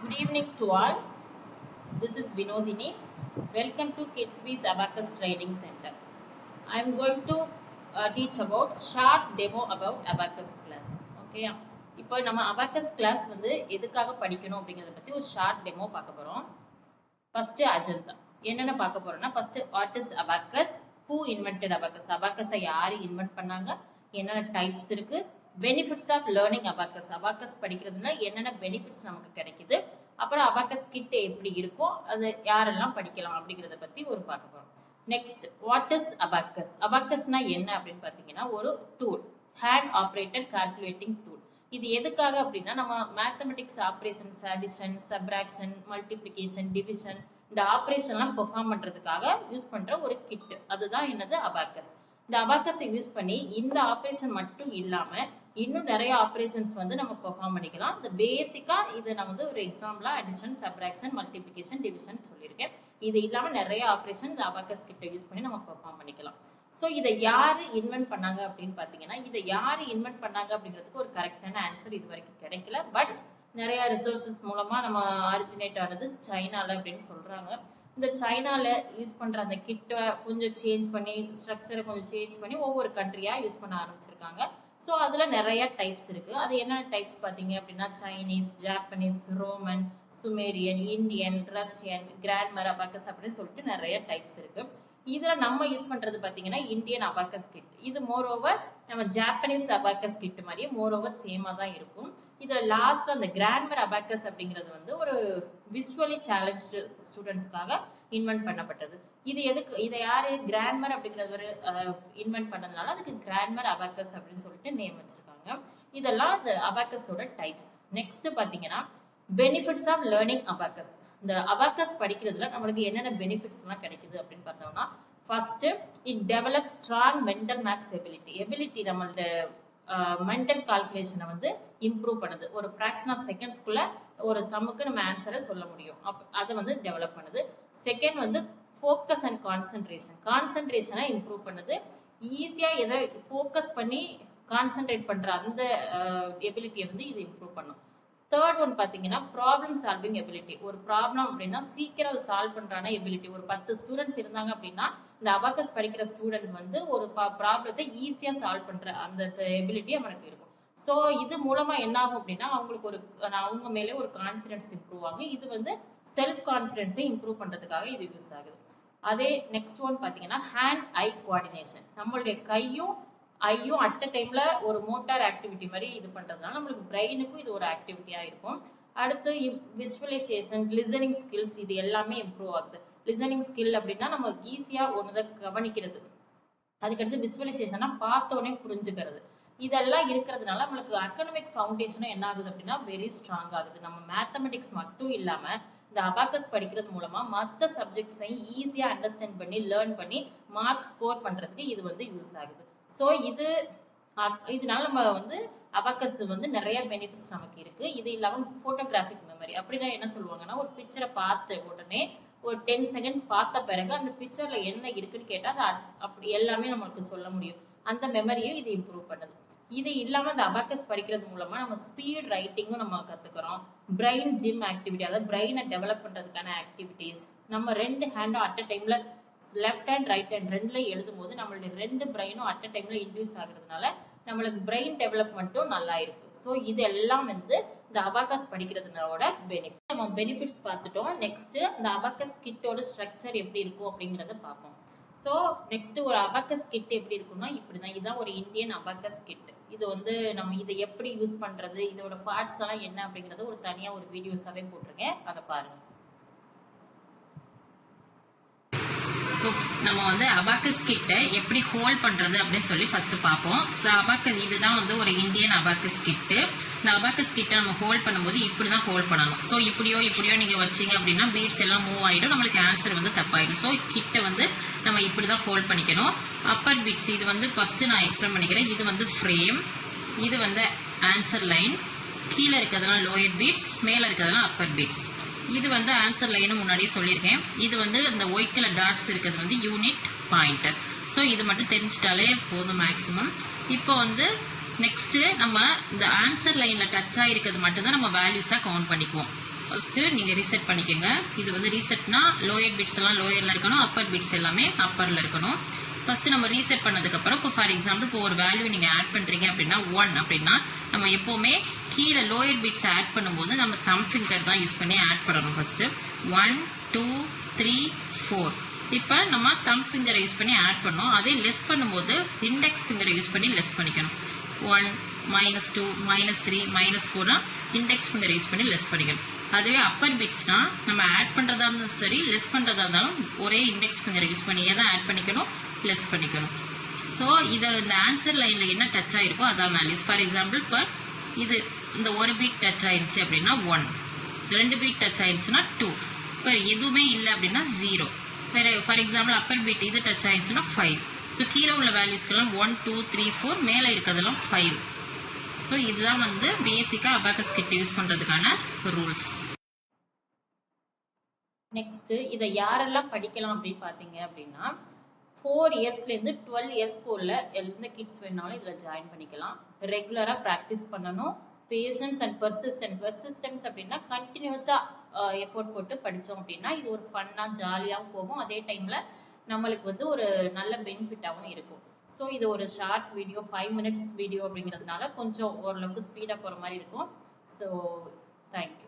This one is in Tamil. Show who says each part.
Speaker 1: Good evening to all. This is Vinodini. Welcome to KidsBees Abacus Training Center. I am going to teach about short demo about Abacus class. Okay. இப்போ நம்ம Abacus class வந்து எதுக்காக படிக்கணும் அப்படிங்கறத பத்தி ஒரு ஷார்ட் டெமோ பார்க்க போறோம். First agenda. என்னென்ன பார்க்க போறோம்னா first what is Abacus? Who invented Abacus? Abacus யாரு இன்வென்ட் பண்ணாங்க? என்னென்ன டைப்ஸ் இருக்கு? Benefits of learning abacus. Abacus படிக்கிறதுனா என்னென்ன பெனிஃபிட்ஸ் நமக்கு கிடைக்குது, அப்புறம் அபாக்கஸ் கிட் எப்படி இருக்கும், அது யாரெல்லாம் படிக்கலாம் அப்படிங்கறத பத்தி ஒரு பார்க்க போறோம். Next what is abacus? அபாக்கஸ்னா என்ன அப்படின்னு பாத்தீங்கன்னா ஒரு tool, hand operated calculating tool. இது எதுக்காக அப்படின்னா நம்ம mathematics operations, addition, subtraction, multiplication, division, இந்த ஆபரேஷன் எல்லாம் பெர்ஃபார்ம் பண்றதுக்காக யூஸ் பண்ற ஒரு கிட், அதுதான் என்னது அபாக்கஸ். இந்த அபாக்கஸை யூஸ் பண்ணி இந்த ஆபரேஷன் மட்டும் இல்லாம இன்னும் நிறைய ஆபரேஷன்ஸ் வந்து நம்ம பெர்ஃபார்ம் பண்ணிக்கலாம். இந்த பேசிக்கா இது நான் வந்து ஒரு எக்ஸாம்பிளா அடிஷன், சப்ராக்ஷன், மல்டிப்ளிகேஷன், டிவிஷன் சொல்லியிருக்கேன். இது இல்லாம நிறைய ஆபரேஷன் இந்த அபாக்கஸ் கிட்ட யூஸ் பண்ணி நம்ம பெர்ஃபார்ம் பண்ணிக்கலாம். சோ இதை யாரு இன்வென்ட் பண்ணாங்க அப்படின்னு பாத்தீங்கன்னா, இதை யாரு இன்வென்ட் பண்ணாங்க அப்படிங்கிறதுக்கு ஒரு கரெக்டான ஆன்சர் இது வரைக்கும் கிடைக்கல. பட் நிறைய ரிசோர்சஸ் மூலமா நம்ம ஆரிஜினேட் ஆனது சைனால அப்படின்னு சொல்றாங்க. இந்த சைனால யூஸ் பண்ற அந்த கிட்ட கொஞ்சம் சேஞ்ச் பண்ணி, ஸ்ட்ரக்சரை கொஞ்சம் சேஞ்ச் பண்ணி ஒவ்வொரு கண்ட்ரியா யூஸ் பண்ண ஆரம்பிச்சிருக்காங்க. சோ அதுல நிறைய டைப்ஸ் இருக்கு. அது என்னென்ன டைப்ஸ் பாத்தீங்க அப்படின்னா Chinese, Japanese, Roman, Sumerian, Indian, Russian, grandmaster abacus அப்படின்னு சொல்லிட்டு நிறைய டைப்ஸ் இருக்கு. இதுல நம்ம யூஸ் பண்றது பாத்தீங்கன்னா இந்தியன் அபாக்கஸ் கிட். இது மோர் ஓவர் நம்ம ஜாப்பனீஸ் அபாக்கஸ் கிட் மாதிரியே மோர் ஓவர் சேமா தான் இருக்கும். இதுல லாஸ்ட்ல அந்த கிராண்ட்மர் அபாக்கஸ் அப்படிங்கிறது வந்து ஒரு விசுவலி சேலஞ்ச்டு ஸ்டூடெண்ட்ஸ்க்காக இன்வென்ட் பண்ணப்பட்டது. இது எதுக்கு, இதை யாரு கிராண்ட்மர் அப்படிங்கிறவர் இன்வென்ட் பண்ணதுனால அதுக்கு கிராண்ட்மர் அபாக்கஸ் அப்படின்னு சொல்லிட்டு நேம் வச்சிருக்காங்க. இதெல்லாம் இந்த அபாக்கஸோட டைப்ஸ். நெக்ஸ்ட் பாத்தீங்கன்னா பெனிஃபிட்ஸ் ஆஃப் லேர்னிங் அபாக்கஸ். இந்த அபாக்கஸ் படிக்கிறதுல நம்மளுக்கு என்னென்ன பெனிஃபிட்ஸ் எல்லாம் கிடைக்குது அப்படின்னு பார்த்தோம்னா, first it develop strong mental maths ability. நம்மளோட மென்டல் கால்குலேஷனை வந்து இம்ப்ரூவ் பண்ணுது. ஒரு ஃபிராக்ஷன் ஆஃப் செகண்ட்ஸ்க்குள்ள ஒரு சம்முக்கு நம்ம ஆன்சரை சொல்ல முடியும், அதை வந்து டெவலப் பண்ணுது. செகண்ட் வந்து ஃபோக்கஸ் அண்ட் கான்சென்ட்ரேஷனை இம்ப்ரூவ் பண்ணுது. ஈஸியா எதை ஃபோக்கஸ் பண்ணி கான்சென்ட்ரேட் பண்ற அந்த எபிலிட்டியை வந்து இது இம்ப்ரூவ் பண்ணும். தேர்ட் ஒன் பாத்தீங்கன்னா ப்ராப்ளம் சால்விங் எபிலிட்டி. ஒரு ப்ராப்ளம் அப்படின்னா சீக்கிரம் சால்வ் பண்றான எபிலிட்டி. ஒரு 10 ஸ்டூடெண்ட்ஸ் இருந்தாங்க அப்படின்னா இந்த அபாக்கஸ் படிக்கிற ஸ்டூடெண்ட் வந்து ஒரு ப்ராப்ளத்தை ஈஸியா சால்வ் பண்ற அந்த எபிலிட்டி அவனுக்கு இருக்கும். சோ இது மூலமா என்ன ஆகும் அப்படின்னா அவங்களுக்கு ஒரு அவங்க மேலே ஒரு கான்பிடன்ஸ் இம்ப்ரூவ் ஆகும். இது வந்து செல்ஃப் கான்பிடன்ஸை இம்ப்ரூவ் பண்றதுக்காக இது யூஸ் ஆகுது. அதே நெக்ஸ்ட் ஒன் பாத்தீங்கன்னா ஹேண்ட் ஐ கோஆர்டினேஷன். நம்மளுடைய கையும் ஐயும் அட் அ டைம்ல ஒரு மோட்டார் ஆக்டிவிட்டி மாதிரி இது பண்றதுனால நம்மளுக்கு பிரெயினுக்கும் இது ஒரு ஆக்டிவிட்டியா இருக்கும். அடுத்து விசுவலைசேஷன், லிசனிங் ஸ்கில்ஸ், இது எல்லாமே இம்ப்ரூவ் ஆகுது. லிசனிங் ஸ்கில் அப்படின்னா நம்ம ஈஸியா ஒன்னதை கவனிக்கிறது. அதுக்கடுத்து விசுவலைசேஷன்னா பார்த்த உடனே புரிஞ்சுக்கிறது. இதெல்லாம் இருக்கிறதுனால நம்மளுக்கு அகாடமிக் ஃபவுண்டேஷனும் என்ன ஆகுது அப்படின்னா வெரி ஸ்ட்ராங் ஆகுது. நம்ம மேத்தமெட்டிக்ஸ் மட்டும் இல்லாம இந்த அபாக்கஸ் படிக்கிறது மூலமா மற்ற சப்ஜெக்ட்ஸையும் ஈஸியா அண்டர்ஸ்டாண்ட் பண்ணி லேர்ன் பண்ணி மார்க் ஸ்கோர் பண்றதுக்கு இது வந்து யூஸ் ஆகுது. சோ இதனால நம்ம வந்து அபாக்கஸ் வந்து நிறைய பெனிஃபிட்ஸ் நமக்கு இருக்கு. இது இல்லாம போட்டோகிராஃபிக் மெமரி அப்படின்னா என்ன சொல்லுவாங்கன்னா, ஒரு பிக்சரை பார்த்த உடனே ஒரு 10 செகண்ட்ஸ் பார்த்த பிறகு அந்த பிக்சர்ல என்ன இருக்குன்னு கேட்டா அது அப்படி எல்லாமே நமக்கு சொல்ல முடியும். அந்த மெமரியும் இது இம்ப்ரூவ் பண்ணுது. இது இல்லாம இந்த அபாக்கஸ் படிக்கிறது மூலமா நம்ம ஸ்பீட் ரைட்டிங்கும் நம்ம கத்துக்கிறோம். பிரெயின் ஜிம் ஆக்டிவிட்டி, அதாவது பிரெயினை டெவலப் பண்றதுக்கான ஆக்டிவிட்டிஸ். நம்ம 2 ஹேண்டும் அட் அ டைம்ல லெஃப்ட் ஹேண்ட் ரைட் ஹேண்ட் ரெண்டுல எழுதும் போது நம்மளுடைய 2 பிரெயினும் அட் அ டைம்ல இன்டியூஸ் ஆகுறதுனால நம்மளுக்கு பிரெயின் டெவலப்மெண்ட்டும் நல்லா இருக்கு. சோ இது எல்லாம் வந்து இந்த அபாக்கஸ் படிக்கிறதுனோட பெனிஃபிட். நம்ம பெனிஃபிட்ஸ் பார்த்துட்டோம். நெக்ஸ்ட் இந்த அபாக்கஸ் கிட்டோட ஸ்ட்ரக்சர் எப்படி இருக்கும் அப்படிங்கறத பார்ப்போம். சோ நெக்ஸ்ட் ஒரு அபாக்கஸ் கிட் எப்படி இருக்கும்னா இப்படிதான். இதுதான் ஒரு இந்தியன் அபாக்கஸ் கிட். இது வந்து நம்ம இதை எப்படி யூஸ் பண்றது, இதோட பார்ட்ஸ் எல்லாம் என்ன அப்படிங்கறது ஒரு தனியா ஒரு வீடியோஸாவே போட்டிருக்கேன், அதை பாருங்க.
Speaker 2: நம்ம வந்து அபாக்கஸ் கிட்ட எப்படி ஹோல்ட் பண்றது அப்படின்னு சொல்லி ஃபர்ஸ்ட் பார்ப்போம். அபாக்கஸ் இதுதான் வந்து ஒரு இந்தியன் அபாக்கஸ் கிட்டு. இந்த அபாக்கஸ் கிட்ட நம்ம ஹோல்ட் பண்ணும்போது இப்படிதான் ஹோல்ட் பண்ணணும். ஸோ இப்படியோ நீங்க வச்சீங்க அப்படின்னா பீட்ஸ் எல்லாம் மூவ் ஆயிடும், நம்மளுக்கு ஆன்சர் வந்து தப்பாயிடும். ஸோ கிட்ட வந்து நம்ம இப்படிதான் ஹோல்ட் பண்ணிக்கணும். அப்பர் பீட்ஸ் இது வந்து ஃபர்ஸ்ட் நான் எக்ஸ்பிளைன் பண்ணிக்கிறேன். இது வந்து ஃப்ரேம், இது வந்து ஆன்சர் லைன், கீழே இருக்கிறதெல்லாம் லோயர் பீட்ஸ், மேல இருக்கிறதெல்லாம் அப்பர் பீட்ஸ். இது வந்து ஆன்சர் லைன் முன்னாடியே சொல்லியிருக்கேன். இது வந்து இந்த ஒயிட் கலர் டாட்ஸ் இருக்கிறது வந்து யூனிட் பாயிண்ட். ஸோ இது மட்டும் தெரிஞ்சிட்டாலே போதும் மேக்ஸிமம். இப்போ வந்து நெக்ஸ்ட் நம்ம இந்த ஆன்சர் லைன்ல டச் ஆகிருக்கிறது மட்டும் தான் நம்ம வேல்யூஸா கவுண்ட் பண்ணிக்குவோம். ஃபர்ஸ்ட் நீங்க ரீசெட் பண்ணிக்கோங்க. இது வந்து ரீசெட்னா லோயர் பிட்ஸ் எல்லாம் லோயர்ல இருக்கணும், அப்பர் பிட்ஸ் எல்லாமே அப்பர்ல இருக்கணும். ஃபர்ஸ்ட் நம்ம ரீசெட் பண்ணதுக்கு அப்புறம் இப்போ ஃபார் எக்ஸாம்பிள் இப்போ ஒரு வேல்யூ நீங்க ஆட் பண்றீங்க அப்படின்னா 1 அப்படின்னா நம்ம எப்பவுமே கீழே லோயர் பிட்ஸ் ஆட் பண்ணும்போது நம்ம தம் ஃபிங்கர் தான் யூஸ் பண்ணி ஆட் பண்ணணும். ஃபர்ஸ்ட் 1 2 3 4 இப்போ நம்ம தம் ஃபிங்கரை யூஸ் பண்ணி ஆட் பண்ணோம். அதே லெஸ் பண்ணும்போது இண்டெக்ஸ் ஃபிங்கரை யூஸ் பண்ணி லெஸ் பண்ணிக்கணும். 1 -2 -3 -4 இண்டெக்ஸ் ஃபிங்கர் யூஸ் பண்ணி லெஸ் பண்ணிக்கணும். அதுவே அப்பர் பிட்ஸ்னா நம்ம ஆட் பண்றதா இருந்தாலும் சரி லெஸ் பண்றதா இருந்தாலும் ஒரே இண்டெக்ஸ் ஃபிங்கரை யூஸ் பண்ணியே தான் ஆட் பண்ணிக்கணும், லெஸ் பண்ணிக்கணும். ஸோ இதை இந்த ஆன்சர் லைன்ல என்ன டச் ஆயிருக்கோ அதான் வேல்யூஸ். ஃபார் எக்ஸாம்பிள் இப்போ இது இந்த ஒரு பீட் டச் ஆயிருச்சு அப்படின்னா 1, 2 பீட் டச் ஆயிருச்சுன்னா 2, இப்போ எதுவுமே இல்லை அப்படின்னா 0. ஃபார் எக்ஸாம்பிள் அப்பர் பீட் இது டச் ஆயிருச்சுன்னா 5. ஸோ கீழே உள்ள வேல்யூஸ்க்கெல்லாம் 1 2 3 4, மேலே இருக்கிறதெல்லாம் 5. ஸோ இதுதான் வந்து பேசிக்கா அபாக்கஸ் கிட் யூஸ் பண்றதுக்கான ரூல்ஸ்.
Speaker 1: நெக்ஸ்ட் இதை யாரெல்லாம் படிக்கலாம் அப்படின்னு பாத்தீங்க அப்படின்னா 4 இயர்ஸ்ல இருந்து 12 இயர்ஸ்க்கு உள்ள எந்த கிட்ஸ் வேணாலும் இதுல ஜாயின் பண்ணிக்கலாம். ரெகுலரா பிராக்டிஸ் பண்ணணும். பேஷன்ஸ் அண்ட் பெர்சிஸ்டன்ஸ் அப்படின்னா கண்டினியூஸா எஃபோர்ட் போட்டு படிச்சோம் அப்படின்னா இது ஒரு ஃபன்னா ஜாலியாகவும் போகும். அதே டைம்ல நம்மளுக்கு வந்து ஒரு நல்ல பெனிஃபிட்டாகவும் இருக்கும். ஸோ இது ஒரு ஷார்ட் வீடியோ 5 minutes வீடியோ அப்படிங்கிறதுனால கொஞ்சம் ஓரளவுக்கு ஸ்பீடாக போகிற மாதிரி இருக்கும். So thank you.